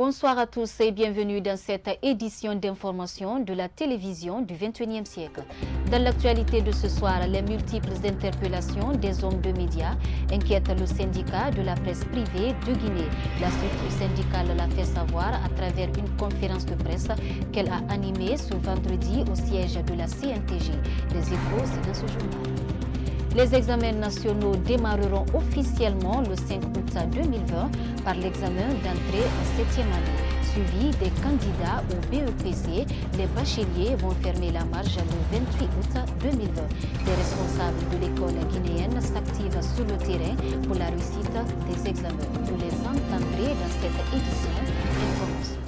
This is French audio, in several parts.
Bonsoir à tous et bienvenue dans cette édition d'information de la télévision du XXIe siècle. Dans l'actualité de ce soir, les multiples interpellations des hommes de médias inquiètent le syndicat de la presse privée de Guinée. La structure syndicale l'a fait savoir à travers une conférence de presse qu'elle a animée ce vendredi au siège de la CNTG. Les échos, c'est dans ce journal. Les examens nationaux démarreront officiellement le 5 août 2020 par l'examen d'entrée en 7e année. Suivi des candidats au BEPC, les bacheliers vont fermer la marche le 28 août 2020. Les responsables de l'école guinéenne s'activent sur le terrain pour la réussite des examens. Vous les entendrez dans cette édition d'information.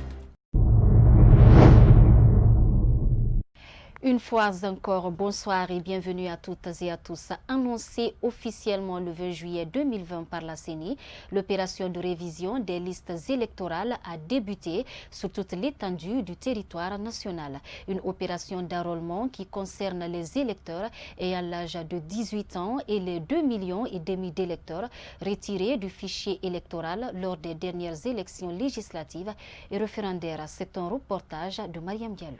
Une fois encore, bonsoir et bienvenue à toutes et à tous. Annoncé officiellement le 20 juillet 2020 par la CENI, l'opération de révision des listes électorales a débuté sur toute l'étendue du territoire national. Une opération d'enrôlement qui concerne les électeurs ayant l'âge de 18 ans et les 2,5 millions d'électeurs retirés du fichier électoral lors des dernières élections législatives et référendaires. C'est un reportage de Mariam Diallo.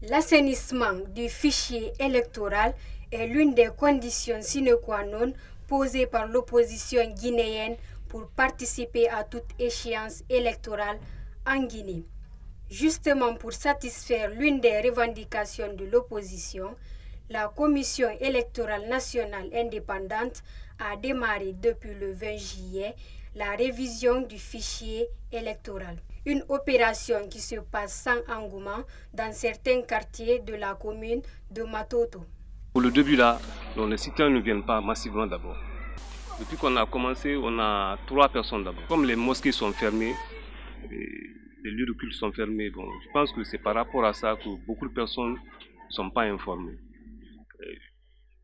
L'assainissement du fichier électoral est l'une des conditions sine qua non posées par l'opposition guinéenne pour participer à toute échéance électorale en Guinée. Justement pour satisfaire l'une des revendications de l'opposition, la Commission électorale nationale indépendante a démarré depuis le 20 juillet la révision du fichier électoral. Une opération qui se passe sans engouement dans certains quartiers de la commune de Matoto. Pour le début là, les citoyens ne viennent pas massivement d'abord. Depuis qu'on a commencé, on a 3 personnes d'abord. Comme les mosquées sont fermées, les lieux de culte sont fermés, bon, je pense que c'est par rapport à ça que beaucoup de personnes ne sont pas informées.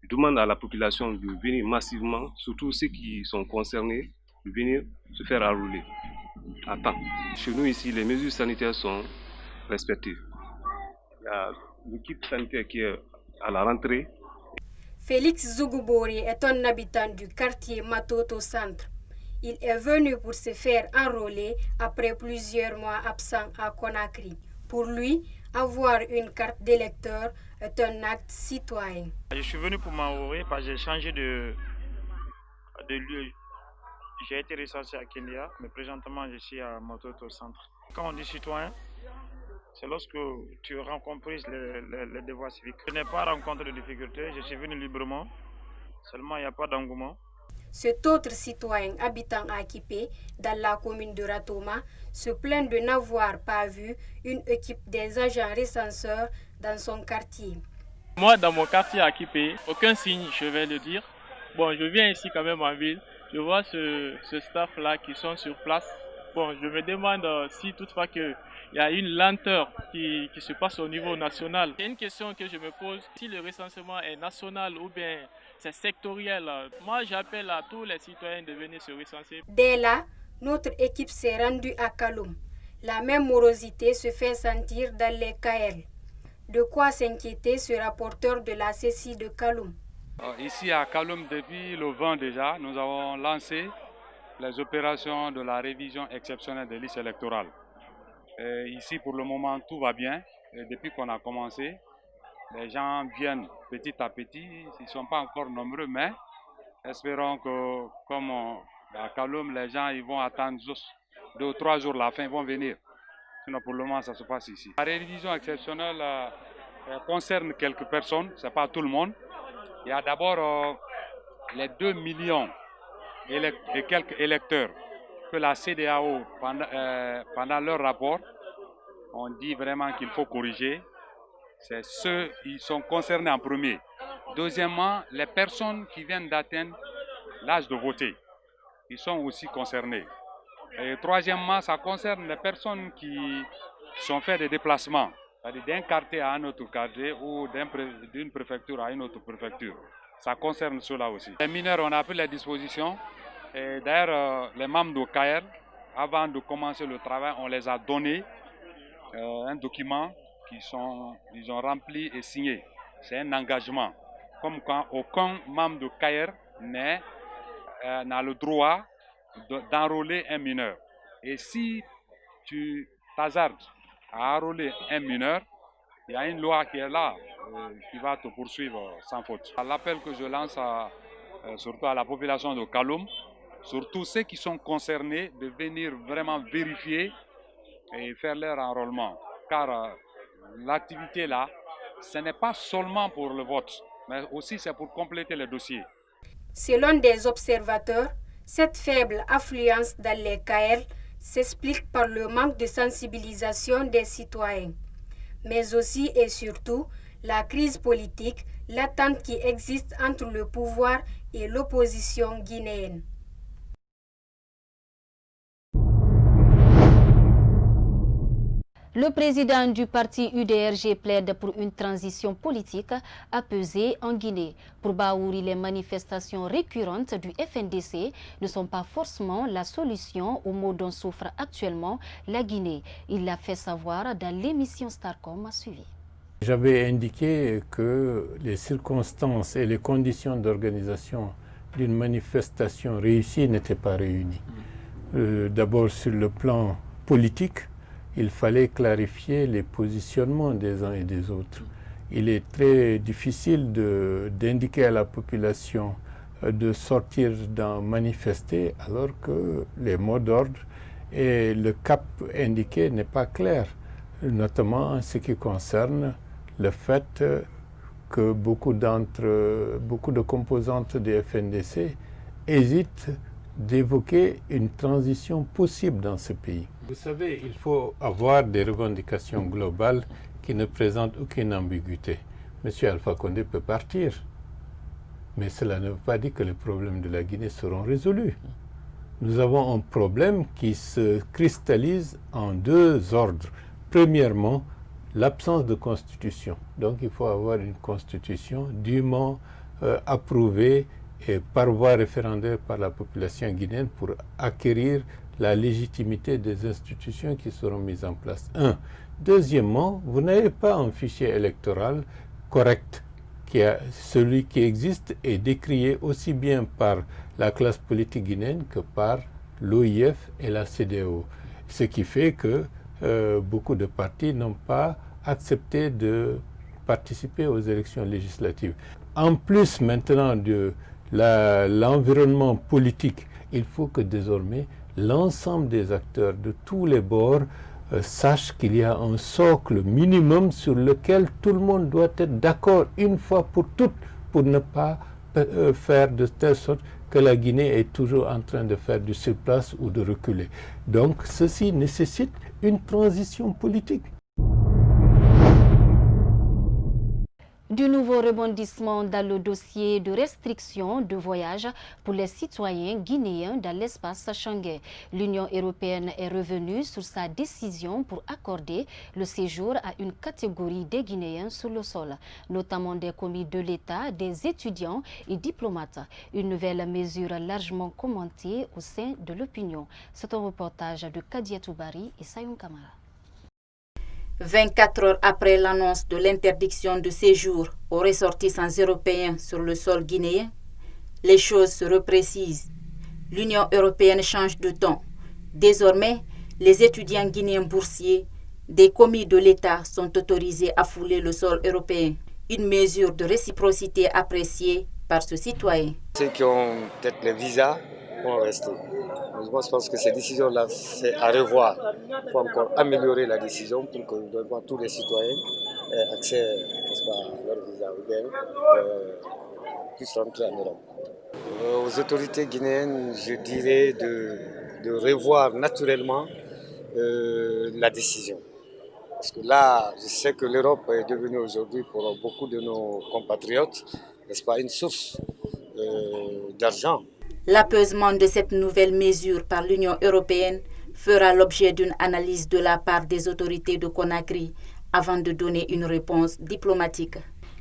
Je demande à la population de venir massivement, surtout ceux qui sont concernés, de venir se faire enrôler à temps. Chez nous ici, les mesures sanitaires sont respectées. Il y a l'équipe sanitaire qui est à la rentrée. Félix Zougubori est un habitant du quartier Matoto Centre. Il est venu pour se faire enrôler après plusieurs mois absent à Conakry. Pour lui, avoir une carte d'électeur est un acte citoyen. Je suis venu pour m'enrôler parce que j'ai changé de lieu. J'ai été recensé à Kenya, mais présentement je suis à Matoto Centre. Quand on dit citoyen, c'est lorsque tu rencontres les devoirs civiques. Je n'ai pas rencontré de difficultés, je suis venu librement, seulement il n'y a pas d'engouement. Cet autre citoyen habitant à Kipé, dans la commune de Ratoma, se plaint de n'avoir pas vu une équipe des agents recenseurs dans son quartier. Moi, dans mon quartier à Kipé, aucun signe, je vais le dire. Bon, je viens ici quand même en ville. Je vois ce staff-là qui sont sur place. Bon, je me demande si toutefois qu'il y a une lenteur qui se passe au niveau national. C'est une question que je me pose, si le recensement est national ou bien c'est sectoriel. Moi, j'appelle à tous les citoyens de venir se recenser. Dès là, notre équipe s'est rendue à Kaloum. La même morosité se fait sentir dans les KL. De quoi s'inquiéter ce rapporteur de la CECI de Kaloum? Ici à Kaloum, depuis le 20 déjà, nous avons lancé les opérations de la révision exceptionnelle des listes électorales. Ici, pour le moment, tout va bien. Et depuis qu'on a commencé, les gens viennent petit à petit. Ils ne sont pas encore nombreux, mais espérons que, comme à Kaloum, les gens ils vont attendre juste 2 ou 3 jours la fin, ils vont venir. Sinon, pour le moment, ça se passe ici. La révision exceptionnelle concerne quelques personnes, ce n'est pas tout le monde. Il y a d'abord les 2 millions et quelques électeurs que la CEDEAO, pendant leur rapport, on dit vraiment qu'il faut corriger. C'est ceux qui sont concernés en premier. Deuxièmement, les personnes qui viennent d'atteindre l'âge de voter, ils sont aussi concernés. Et troisièmement, ça concerne les personnes qui sont fait des déplacements, c'est-à-dire d'un quartier à un autre quartier ou d'une préfecture à une autre préfecture. Ça concerne cela aussi. Les mineurs, on a pris les dispositions. Et d'ailleurs, les membres de CAER, avant de commencer le travail, on les a donné un document qu'ils ont rempli et signé. C'est un engagement. Comme quand aucun membre de CAER n'a le droit d'enrôler un mineur. Et si tu t'hasardes à enrôler un mineur, il y a une loi qui est là, qui va te poursuivre sans faute. L'appel que je lance surtout à la population de Kaloum, surtout ceux qui sont concernés, de venir vraiment vérifier et faire leur enrôlement. Car l'activité là, ce n'est pas seulement pour le vote, mais aussi c'est pour compléter le dossier. Selon des observateurs, cette faible affluence dans les KL s'explique par le manque de sensibilisation des citoyens, mais aussi et surtout la crise politique latente qui existe entre le pouvoir et l'opposition guinéenne. Le président du parti UDRG plaide pour une transition politique apaisée en Guinée. Pour Baouri, les manifestations récurrentes du FNDC ne sont pas forcément la solution aux maux dont souffre actuellement la Guinée. Il l'a fait savoir dans l'émission Starcom à suivi. J'avais indiqué que les circonstances et les conditions d'organisation d'une manifestation réussie n'étaient pas réunies. D'abord sur le plan politique, il fallait clarifier les positionnements des uns et des autres. Il est très difficile d'indiquer à la population de sortir d'en manifester alors que les mots d'ordre et le cap indiqué n'est pas clair, notamment en ce qui concerne le fait que beaucoup de composantes des FNDC hésitent d'évoquer une transition possible dans ce pays. Vous savez, il faut avoir des revendications globales qui ne présentent aucune ambiguïté. Monsieur Alpha Condé peut partir, mais cela ne veut pas dire que les problèmes de la Guinée seront résolus. Nous avons un problème qui se cristallise en deux ordres. Premièrement, l'absence de constitution. Donc il faut avoir une constitution dûment approuvée et par voie référendaire par la population guinéenne pour acquérir la légitimité des institutions qui seront mises en place. Deuxièmement, vous n'avez pas un fichier électoral correct. Celui qui existe est décrié aussi bien par la classe politique guinéenne que par l'OIF et la CEDEAO. Ce qui fait que beaucoup de partis n'ont pas accepté de participer aux élections législatives. En plus maintenant de l'environnement politique, il faut que désormais l'ensemble des acteurs de tous les bords sachent qu'il y a un socle minimum sur lequel tout le monde doit être d'accord une fois pour toutes pour ne pas faire de telle sorte que la Guinée est toujours en train de faire du surplace ou de reculer. Donc ceci nécessite une transition politique. Du nouveau rebondissement dans le dossier de restriction de voyage pour les citoyens guinéens dans l'espace Schengen. L'Union européenne est revenue sur sa décision pour accorder le séjour à une catégorie des Guinéens sur le sol, notamment des commis de l'État, des étudiants et diplomates. Une nouvelle mesure largement commentée au sein de l'opinion. C'est un reportage de Kadia Toubari et Sayoun Kamara. 24 heures après l'annonce de l'interdiction de séjour aux ressortissants européens sur le sol guinéen, les choses se reprécisent. L'Union européenne change de ton. Désormais, les étudiants guinéens boursiers des commis de l'État sont autorisés à fouler le sol européen. Une mesure de réciprocité appréciée par ce citoyen. Ceux qui ont peut-être les visas vont rester. Moi, je pense que ces décisions-là, c'est à revoir. Il faut encore améliorer la décision pour que tous les citoyens aient accès à leur visa ou bien puissent rentrer en Europe. Aux autorités guinéennes, je dirais de revoir naturellement la décision. Parce que là, je sais que l'Europe est devenue aujourd'hui pour beaucoup de nos compatriotes, n'est-ce pas, une source d'argent. L'apaisement de cette nouvelle mesure par l'Union européenne fera l'objet d'une analyse de la part des autorités de Conakry avant de donner une réponse diplomatique.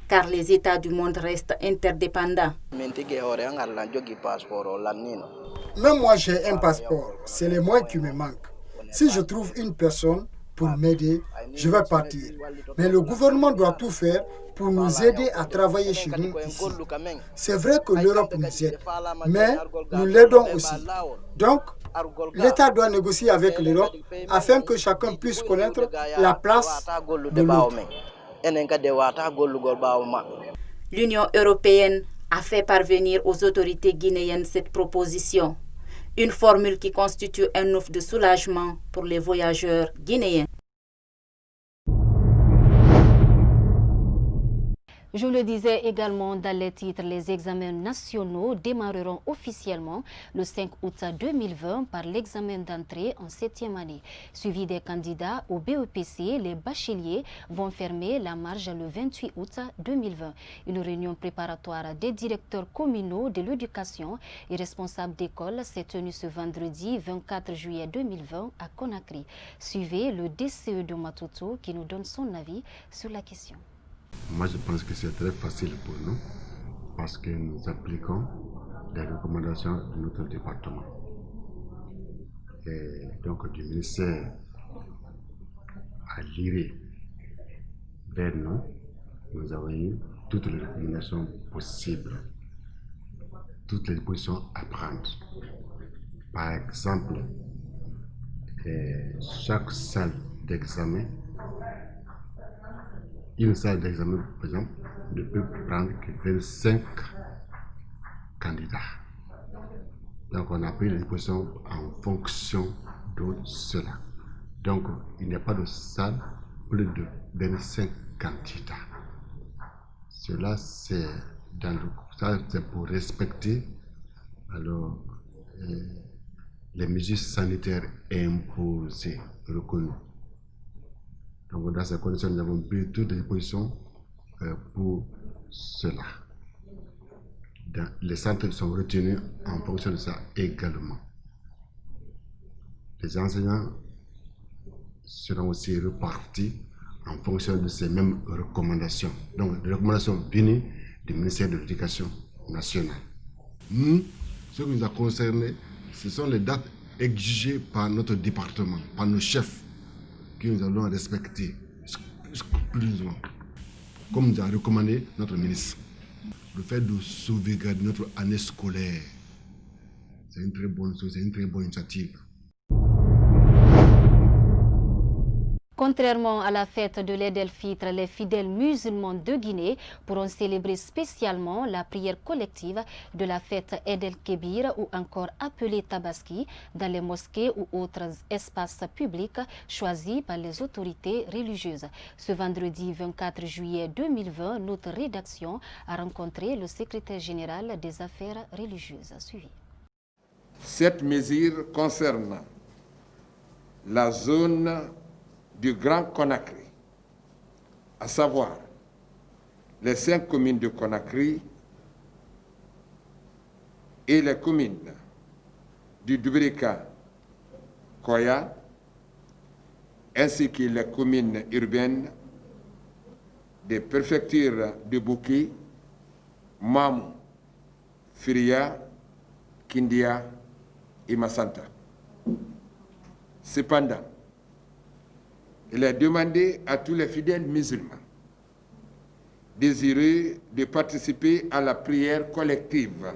Car les États du monde restent interdépendants. Même moi j'ai un passeport, c'est les moyens qui me manquent. Si je trouve une personne pour m'aider, je vais partir. Mais le gouvernement doit tout faire pour nous aider à travailler chez nous ici. C'est vrai que l'Europe nous aide, mais nous l'aidons aussi. Donc, l'État doit négocier avec l'Europe afin que chacun puisse connaître la place de l'autre. L'Union européenne a fait parvenir aux autorités guinéennes cette proposition, une formule qui constitue un offre de soulagement pour les voyageurs guinéens. Je le disais également dans les titres, les examens nationaux démarreront officiellement le 5 août 2020 par l'examen d'entrée en 7e année. Suivi des candidats au BEPC, les bacheliers vont fermer la marge le 28 août 2020. Une réunion préparatoire des directeurs communaux de l'éducation et responsables d'école s'est tenue ce vendredi 24 juillet 2020 à Conakry. Suivez le DCE de Matoto qui nous donne son avis sur la question. Moi, je pense que c'est très facile pour nous parce que nous appliquons les recommandations de notre département. Et donc, du ministère à l'IRE vers nous, nous avons eu toutes les recommandations possibles, toutes les positions à prendre. Par exemple, chaque salle d'examen, une salle d'examen, par exemple, ne peut prendre que 25 candidats. Donc, on a pris les dispositions en fonction de cela. Donc, il n'y a pas de salle plus de 25 candidats. Cela, c'est pour respecter alors, les mesures sanitaires imposées, reconnues. Donc, dans ces conditions, nous avons pris toutes les dispositions pour cela. Les centres sont retenus en fonction de ça également. Les enseignants seront aussi repartis en fonction de ces mêmes recommandations. Donc, les recommandations venues du ministère de l'Éducation nationale. Nous, ce qui nous a concernés, ce sont les dates exigées par notre département, par nos chefs, que nous allons respecter scrupuleusement, comme nous a recommandé notre ministre. Le fait de sauvegarder notre année scolaire, c'est une très bonne chose, c'est une très bonne initiative. Contrairement à la fête de l'Eid el-Fitr, les fidèles musulmans de Guinée pourront célébrer spécialement la prière collective de la fête Eid el-Kébir ou encore appelée Tabaski dans les mosquées ou autres espaces publics choisis par les autorités religieuses. Ce vendredi 24 juillet 2020, notre rédaction a rencontré le secrétaire général des affaires religieuses. Suivi. Cette mesure concerne la zone du Grand Conakry, à savoir les 5 communes de Conakry et les communes du Dubrika, Koya, ainsi que les communes urbaines des préfectures de Bouki, Mamou, Firia, Kindia et Massanta. Cependant, il est demandé à tous les fidèles musulmans désireux de participer à la prière collective,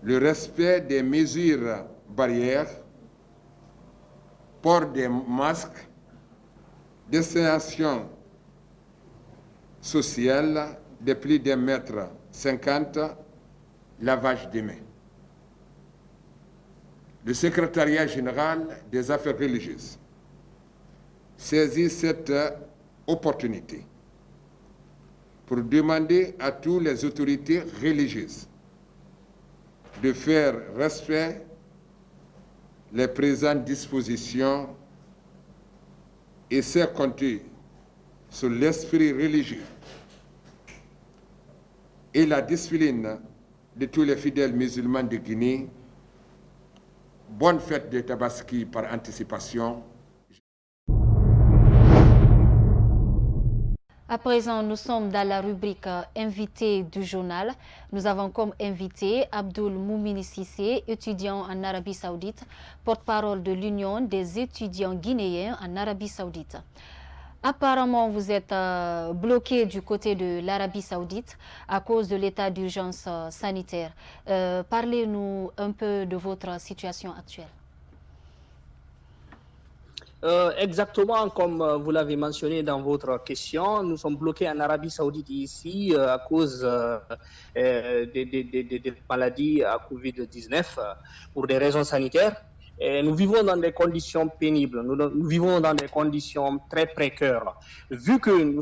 le respect des mesures barrières, port des masques, distanciation sociale de plus d'1,50 m, lavage des mains. Le secrétariat général des affaires religieuses saisit cette opportunité pour demander à toutes les autorités religieuses de faire respect les présentes dispositions et c'est compter sur l'esprit religieux et la discipline de tous les fidèles musulmans de Guinée. Bonne fête de Tabaski par anticipation. À présent, nous sommes dans la rubrique invité du journal. Nous avons comme invité Abdoul Moumini Cissé, étudiant en Arabie Saoudite, porte-parole de l'Union des étudiants guinéens en Arabie Saoudite. Apparemment, vous êtes bloqué du côté de l'Arabie Saoudite à cause de l'état d'urgence sanitaire. Parlez-nous un peu de votre situation actuelle. Exactement comme vous l'avez mentionné dans votre question, nous sommes bloqués en Arabie Saoudite ici à cause des maladies à Covid-19 pour des raisons sanitaires. Et nous vivons dans des conditions pénibles, nous vivons dans des conditions très précaires. Vu que nous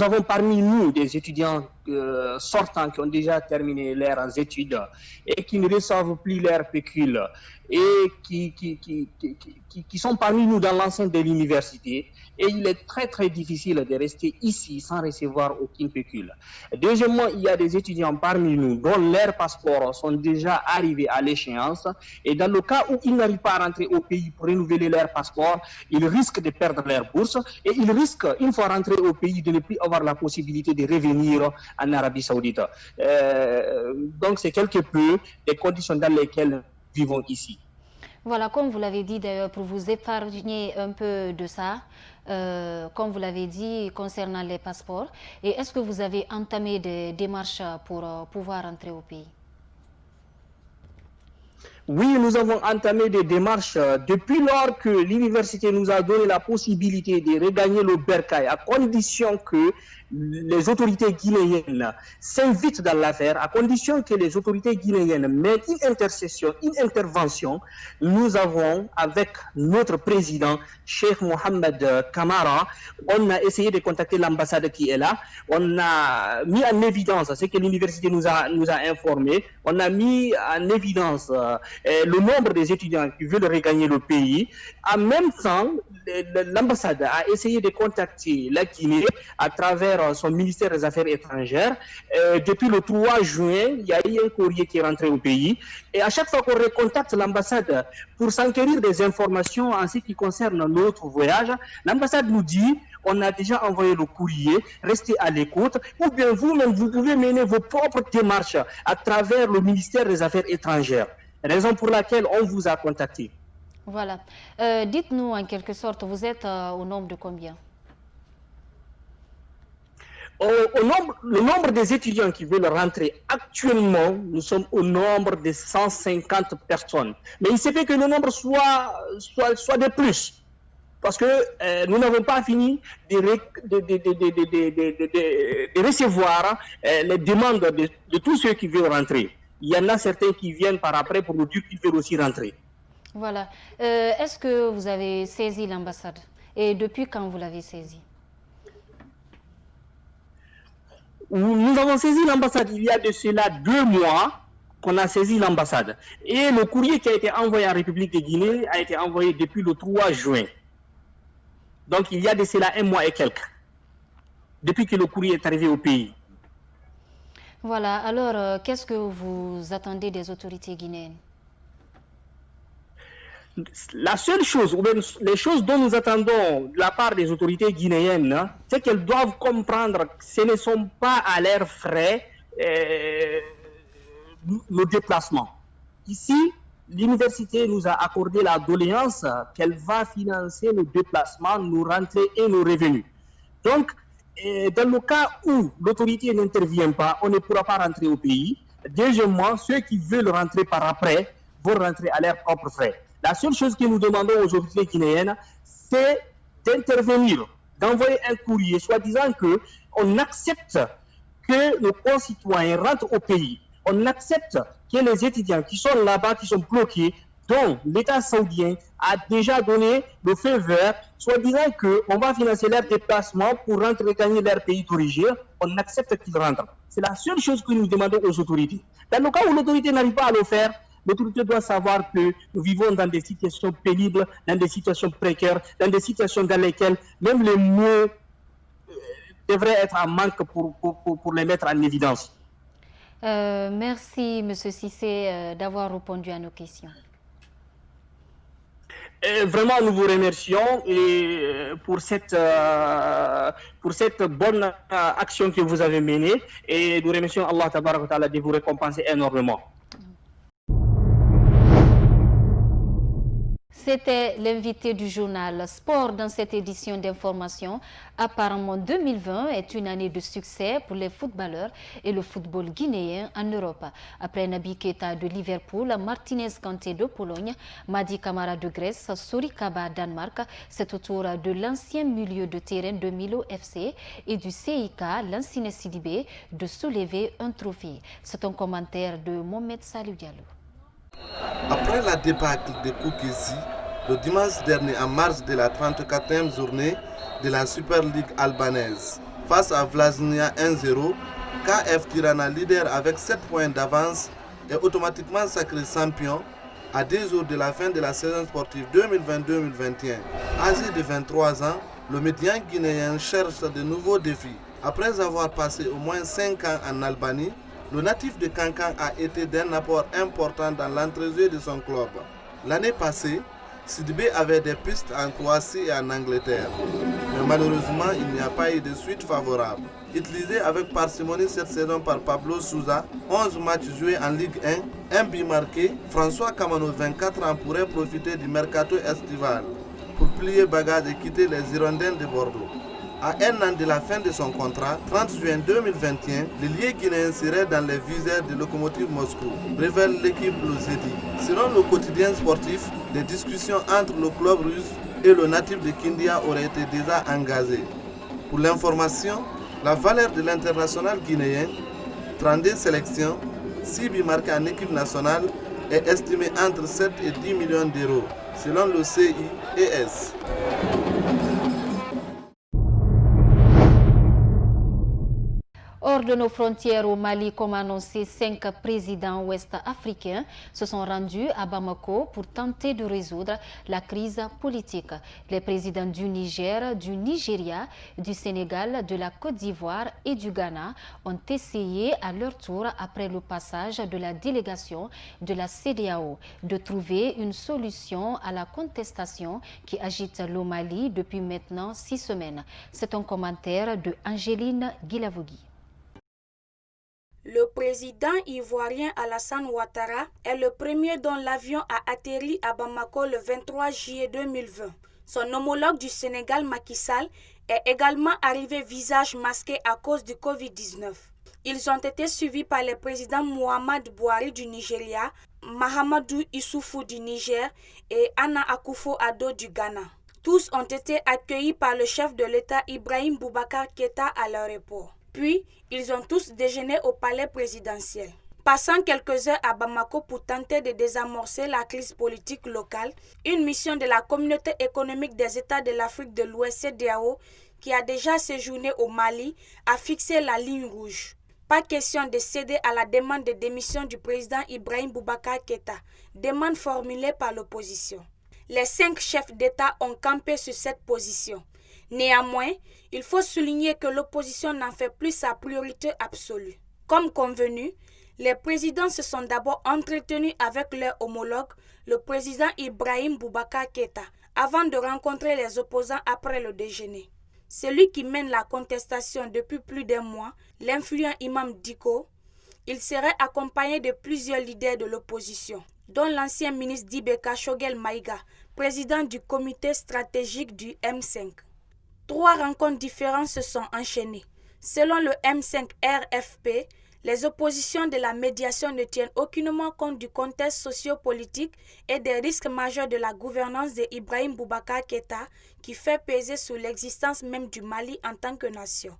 avons parmi nous des étudiants sortants qui ont déjà terminé leurs études et qui ne reçoivent plus leur pécule et qui sont parmi nous dans l'enceinte de l'université, et il est très très difficile de rester ici sans recevoir aucune pécule. Deuxièmement, il y a des étudiants parmi nous dont leurs passeports sont déjà arrivés à l'échéance, et dans le cas où ils n'arrivent pas à rentrer au pays pour renouveler leur passeport, ils risquent de perdre leur bourse et ils risquent, une fois rentrés au pays, de ne plus avoir la possibilité de revenir en Arabie Saoudite. Donc c'est quelque peu les conditions dans lesquelles nous vivons ici. Voilà, comme vous l'avez dit d'ailleurs, pour vous épargner un peu de ça, comme vous l'avez dit concernant les passeports, et est-ce que vous avez entamé des démarches pour pouvoir entrer au pays? Oui, nous avons entamé des démarches depuis lors que l'université nous a donné la possibilité de regagner le bercail, à condition que les autorités guinéennes s'invitent dans l'affaire, à condition que les autorités guinéennes mettent une intervention. Nous avons, avec notre président, Cheikh Mohamed Kamara, on a essayé de contacter l'ambassade qui est là. On a mis en évidence ce que l'université nous a informé. On a mis en évidence le nombre des étudiants qui veulent regagner le pays. En même temps, l'ambassade a essayé de contacter la Guinée à travers son ministère des Affaires étrangères. Depuis le 3 juin, il y a eu un courrier qui est rentré au pays. Et à chaque fois qu'on recontacte l'ambassade pour s'enquérir des informations en ce qui concerne notre voyage, l'ambassade nous dit: on a déjà envoyé le courrier, restez à l'écoute, ou bien vous-même, vous pouvez mener vos propres démarches à travers le ministère des Affaires étrangères. Raison pour laquelle on vous a contacté. Voilà. Dites-nous en quelque sorte, vous êtes au nombre de combien? Le nombre des étudiants qui veulent rentrer actuellement, nous sommes au nombre de 150 personnes. Mais il se fait que le nombre soit de plus. Parce que nous n'avons pas fini de recevoir les demandes de tous ceux qui veulent rentrer. Il y en a certains qui viennent par après pour nous dire qu'ils veulent aussi rentrer. Voilà. Est-ce que vous avez saisi l'ambassade? Et depuis quand vous l'avez saisi? Nous avons saisi l'ambassade il y a de cela 2 mois qu'on a saisi l'ambassade. Et le courrier qui a été envoyé en République de Guinée a été envoyé depuis le 3 juin. Donc il y a de cela 1 mois et quelques, depuis que le courrier est arrivé au pays. Voilà, alors qu'est-ce que vous attendez des autorités guinéennes? La seule chose, ou bien les choses dont nous attendons de la part des autorités guinéennes, c'est qu'elles doivent comprendre que ce ne sont pas à leurs frais nos déplacements. Ici, l'université nous a accordé la doléance qu'elle va financer nos déplacements, nos rentrées et nos revenus. Donc, dans le cas où l'autorité n'intervient pas, on ne pourra pas rentrer au pays. Deuxièmement, ceux qui veulent rentrer par après vont rentrer à leurs propres frais. La seule chose que nous demandons aux autorités guinéennes, c'est d'intervenir, d'envoyer un courrier, soi-disant qu'on accepte que nos concitoyens rentrent au pays. On accepte que les étudiants qui sont là-bas, qui sont bloqués, dont l'État saoudien a déjà donné le feu vert, soi-disant qu'on va financer leur déplacement pour rentrer gagner leur pays d'origine, on accepte qu'ils rentrent. C'est la seule chose que nous demandons aux autorités. Dans le cas où l'autorité n'arrive pas à le faire, l'autorité doit savoir que nous vivons dans des situations pénibles, dans des situations précaires, dans des situations dans lesquelles même les mots devraient être en manque pour les mettre en évidence. Merci, M. Cissé, d'avoir répondu à nos questions. Vraiment, nous vous remercions pour cette bonne action que vous avez menée et nous remercions Allah Tabaraka wa Ta'ala de vous récompenser énormément. C'était l'invité du journal Sport dans cette édition d'information. Apparemment, 2020 est une année de succès pour les footballeurs et le football guinéen en Europe. Après Naby Keita de Liverpool, Martinez Kanté de Pologne, Madi Camara de Grèce, Sory Kaba Danemark, c'est au tour de l'ancien milieu de terrain de Milo FC et du CIK, Lansine Sidibé, de soulever un trophée. C'est un commentaire de Mohamed Salou Diallo. Après la débâcle de Koukesi, le dimanche dernier en marge de la 34e journée de la Super League albanaise, face à Vllaznia 1-0, KF Tirana, leader avec 7 points d'avance, est automatiquement sacré champion à 2 jours de la fin de la saison sportive 2020-2021. Âgé de 23 ans, le médian guinéen cherche de nouveaux défis. Après avoir passé au moins 5 ans en Albanie, le natif de Kankan a été d'un apport important dans l'entrejeu de son club. L'année passée, Sidibé avait des pistes en Croatie et en Angleterre. Mais malheureusement, il n'y a pas eu de suite favorable. Utilisé avec parcimonie cette saison par Pablo Sousa, 11 matchs joués en Ligue 1, un but marqué, François Kamano, 24 ans, pourrait profiter du mercato estival pour plier bagage et quitter les Hirondins de Bordeaux. À un an de la fin de son contrat, 30 juin 2021, l'ailier guinéen serait dans les viseurs de Lokomotiv Moscou, révèle l'équipe le jeudi. Selon le quotidien sportif, des discussions entre le club russe et le natif de Kindia auraient été déjà engagées. Pour l'information, la valeur de l'international guinéen, 32 sélections, 6 buts marqués en équipe nationale, est estimée entre 7 et 10 millions d'euros, selon le CIES. Hors de nos frontières au Mali, comme annoncé, 5 présidents ouest-africains se sont rendus à Bamako pour tenter de résoudre la crise politique. Les présidents du Niger, du Nigeria, du Sénégal, de la Côte d'Ivoire et du Ghana ont essayé à leur tour, après le passage de la délégation de la CEDEAO, de trouver une solution à la contestation qui agite le Mali depuis maintenant 6 semaines. C'est un commentaire de Angéline Guilavogui. Le président ivoirien Alassane Ouattara est le premier dont l'avion a atterri à Bamako le 23 juillet 2020. Son homologue du Sénégal, Macky Sall, est également arrivé visage masqué à cause du Covid-19. Ils ont été suivis par les présidents Muhammadu Buhari du Nigeria, Mahamadou Issoufou du Niger et Nana Akufo-Addo du Ghana. Tous ont été accueillis par le chef de l'État Ibrahim Boubacar Keïta à l'aéroport. Puis, ils ont tous déjeuné au palais présidentiel. Passant quelques heures à Bamako pour tenter de désamorcer la crise politique locale, une mission de la Communauté économique des États de l'Afrique de l'Ouest CEDEAO, qui a déjà séjourné au Mali, a fixé la ligne rouge. Pas question de céder à la demande de démission du président Ibrahim Boubacar Keïta, demande formulée par l'opposition. Les 5 chefs d'État ont campé sur cette position. Néanmoins, il faut souligner que l'opposition n'en fait plus sa priorité absolue. Comme convenu, les présidents se sont d'abord entretenus avec leur homologue, le président Ibrahim Boubacar Keïta, avant de rencontrer les opposants après le déjeuner. Celui qui mène la contestation depuis plus d'1 mois, l'influent imam Diko, il serait accompagné de plusieurs leaders de l'opposition, dont l'ancien ministre d'Ibeka Shogel Maïga, président du comité stratégique du M5. 3 rencontres différentes se sont enchaînées. Selon le M5 RFP, les oppositions de la médiation ne tiennent aucunement compte du contexte socio-politique et des risques majeurs de la gouvernance de Ibrahim Boubacar Keïta qui fait peser sur l'existence même du Mali en tant que nation.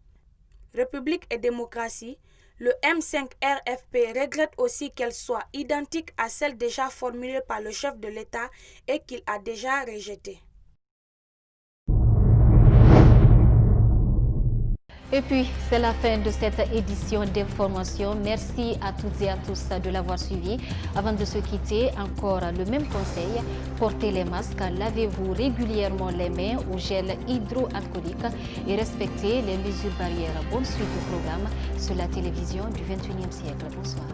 République et démocratie, le M5 RFP regrette aussi qu'elle soit identique à celle déjà formulée par le chef de l'État et qu'il a déjà rejetée. Et puis, c'est la fin de cette édition d'information. Merci à toutes et à tous de l'avoir suivi. Avant de se quitter, encore le même conseil. Portez les masques, lavez-vous régulièrement les mains au gel hydroalcoolique et respectez les mesures barrières. Bonne suite au programme sur la télévision du 21e siècle. Bonsoir.